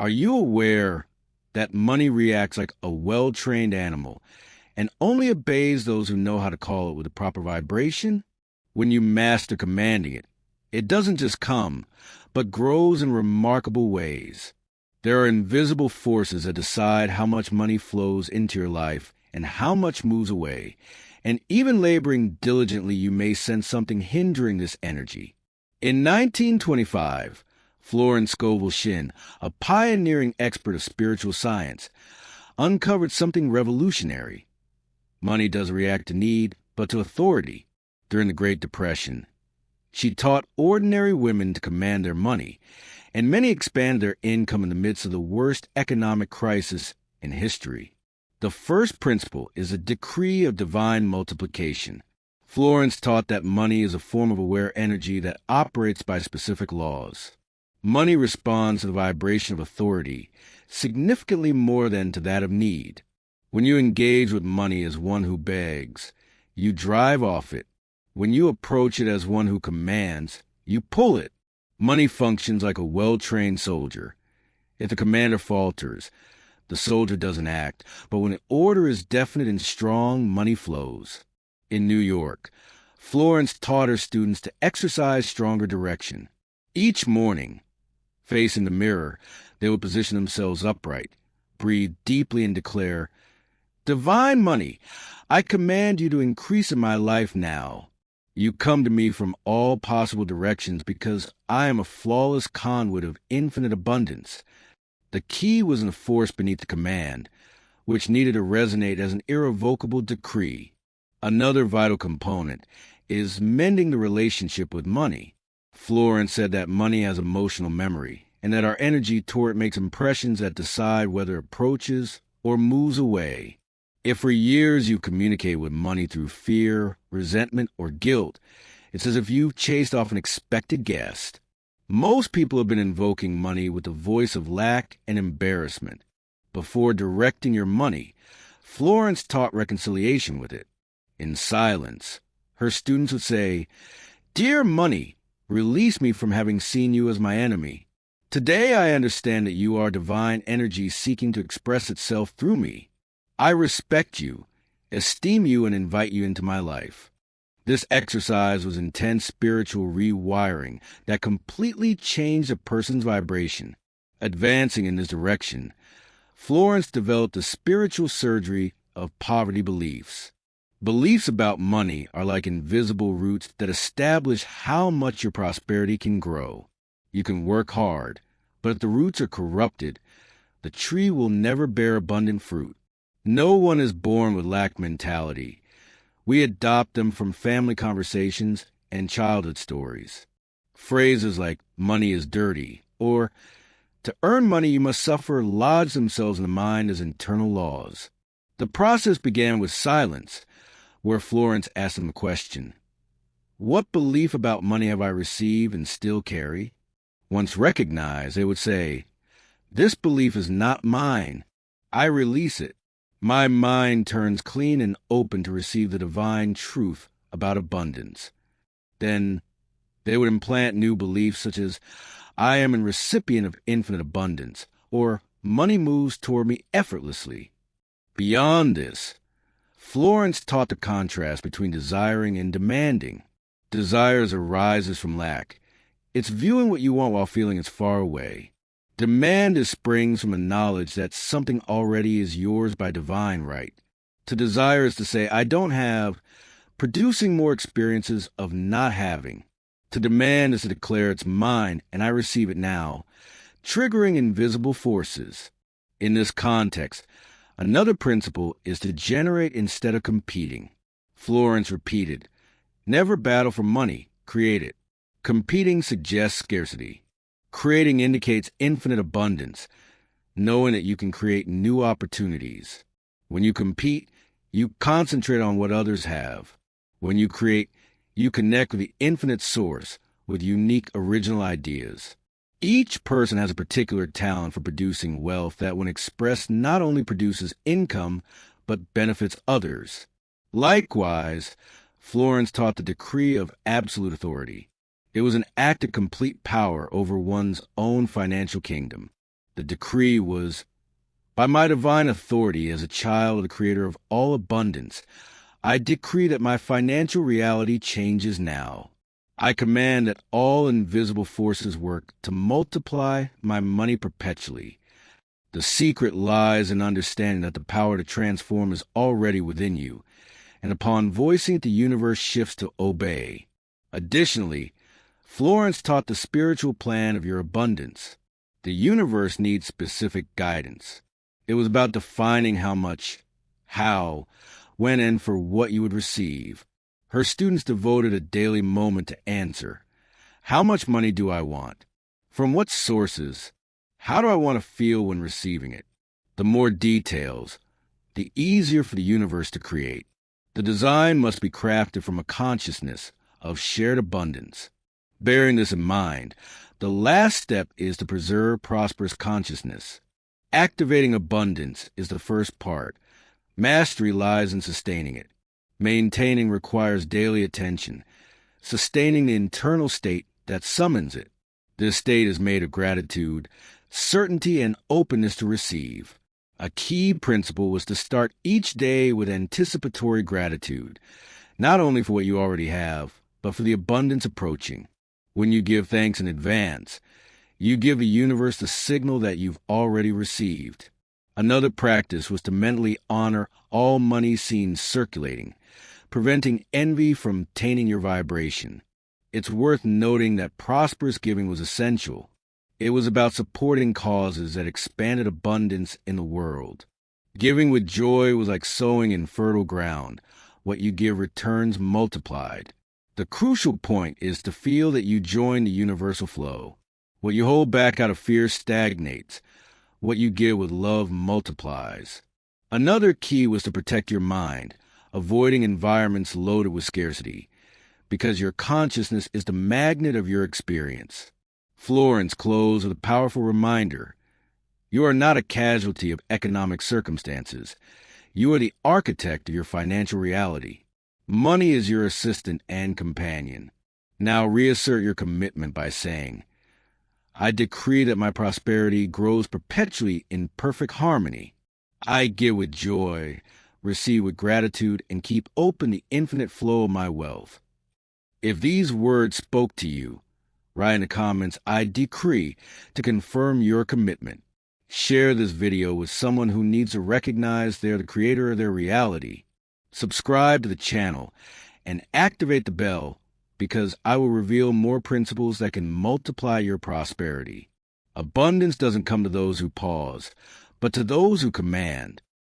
Are you aware that money reacts like a well-trained animal and only obeys those who know how to call it with the proper vibration? When you master commanding it, it doesn't just come, but grows in remarkable ways. There are invisible forces that decide how much money flows into your life and how much moves away. And even laboring diligently, you may sense something hindering this energy. In 1925, Florence Scovel Shinn, a pioneering expert of spiritual science, uncovered something revolutionary. Money doesn't react to need, but to authority. During the Great Depression, she taught ordinary women to command their money, and many expanded their income in the midst of the worst economic crisis in history. The first principle is a decree of divine multiplication. Florence taught that money is a form of aware energy that operates by specific laws. Money responds to the vibration of authority, significantly more than to that of need. When you engage with money as one who begs, you drive off it. When you approach it as one who commands, you pull it. Money functions like a well-trained soldier. If the commander falters, the soldier doesn't act, but when the order is definite and strong, money flows. In New York, Florence taught her students to exercise stronger direction. Each morning, facing the mirror, they would position themselves upright, breathe deeply, and declare, "Divine money, I command you to increase in my life now. You come to me from all possible directions because I am a flawless conduit of infinite abundance." The key was in the force beneath the command, which needed to resonate as an irrevocable decree. Another vital component is mending the relationship with money. Florence said that money has emotional memory, and that our energy toward it makes impressions that decide whether it approaches or moves away. If for years you communicate with money through fear, resentment, or guilt, it's as if you've chased off an expected guest. Most people have been invoking money with the voice of lack and embarrassment. Before directing your money, Florence taught reconciliation with it. In silence, her students would say, "Dear money, release me from having seen you as my enemy. Today I understand that you are divine energy seeking to express itself through me. I respect you, esteem you, and invite you into my life." This exercise was intense spiritual rewiring that completely changed a person's vibration. Advancing in this direction, Florence developed the spiritual surgery of poverty beliefs. Beliefs about money are like invisible roots that establish how much your prosperity can grow. You can work hard, but if the roots are corrupted, the tree will never bear abundant fruit. No one is born with lack mentality. We adopt them from family conversations and childhood stories. Phrases like "money is dirty" or "to earn money you must suffer" lodge themselves in the mind as internal laws. The process began with silence, where Florence asked them a question. What belief about money have I received and still carry? Once recognized, they would say, "This belief is not mine. I release it. My mind turns clean and open to receive the divine truth about abundance." Then they would implant new beliefs such as, "I am a recipient of infinite abundance," or "money moves toward me effortlessly." Beyond this, Florence taught the contrast between desiring and demanding. Desires arises from lack. It's viewing what you want while feeling it's far away. Demand springs from a knowledge that something already is yours by divine right. To desire is to say, "I don't have," producing more experiences of not having. To demand is to declare it's mine and I receive it now, triggering invisible forces. In this context, another principle is to generate instead of competing. Florence repeated, "Never battle for money, create it." Competing suggests scarcity. Creating indicates infinite abundance, knowing that you can create new opportunities. When you compete, you concentrate on what others have. When you create, you connect with the infinite source, with unique original ideas. Each person has a particular talent for producing wealth that, when expressed, not only produces income, but benefits others. Likewise, Florence taught the decree of absolute authority. It was an act of complete power over one's own financial kingdom. The decree was, by my divine authority as a child of the Creator of all abundance, I decree that my financial reality changes now. I command that all invisible forces work to multiply my money perpetually. The secret lies in understanding that the power to transform is already within you, and upon voicing it, the universe shifts to obey. Additionally, Florence taught the spiritual plan of your abundance. The universe needs specific guidance. It was about defining how much, how, when, and for what you would receive. Her students devoted a daily moment to answer. How much money do I want? From what sources? How do I want to feel when receiving it? The more details, the easier for the universe to create. The design must be crafted from a consciousness of shared abundance. Bearing this in mind, the last step is to preserve prosperous consciousness. Activating abundance is the first part. Mastery lies in sustaining it. Maintaining requires daily attention, sustaining the internal state that summons it. This state is made of gratitude, certainty, and openness to receive. A key principle was to start each day with anticipatory gratitude, not only for what you already have, but for the abundance approaching. When you give thanks in advance, you give the universe the signal that you've already received. Another practice was to mentally honor all money seen circulating, preventing envy from tainting your vibration. It's worth noting that prosperous giving was essential. It was about supporting causes that expanded abundance in the world. Giving with joy was like sowing in fertile ground. What you give returns multiplied. The crucial point is to feel that you join the universal flow. What you hold back out of fear stagnates. What you give with love multiplies. Another key was to protect your mind, avoiding environments loaded with scarcity, because your consciousness is the magnet of your experience. Florence closed with a powerful reminder. You are not a casualty of economic circumstances. You are the architect of your financial reality. Money is your assistant and companion. Now reassert your commitment by saying, I decree that my prosperity grows perpetually in perfect harmony. I give with joy, receive with gratitude, and keep open the infinite flow of my wealth. If these words spoke to you, write in the comments, I decree, to confirm your commitment. Share this video with someone who needs to recognize they're the creator of their reality. Subscribe to the channel and activate the bell, because I will reveal more principles that can multiply your prosperity. Abundance doesn't come to those who pause, but to those who command.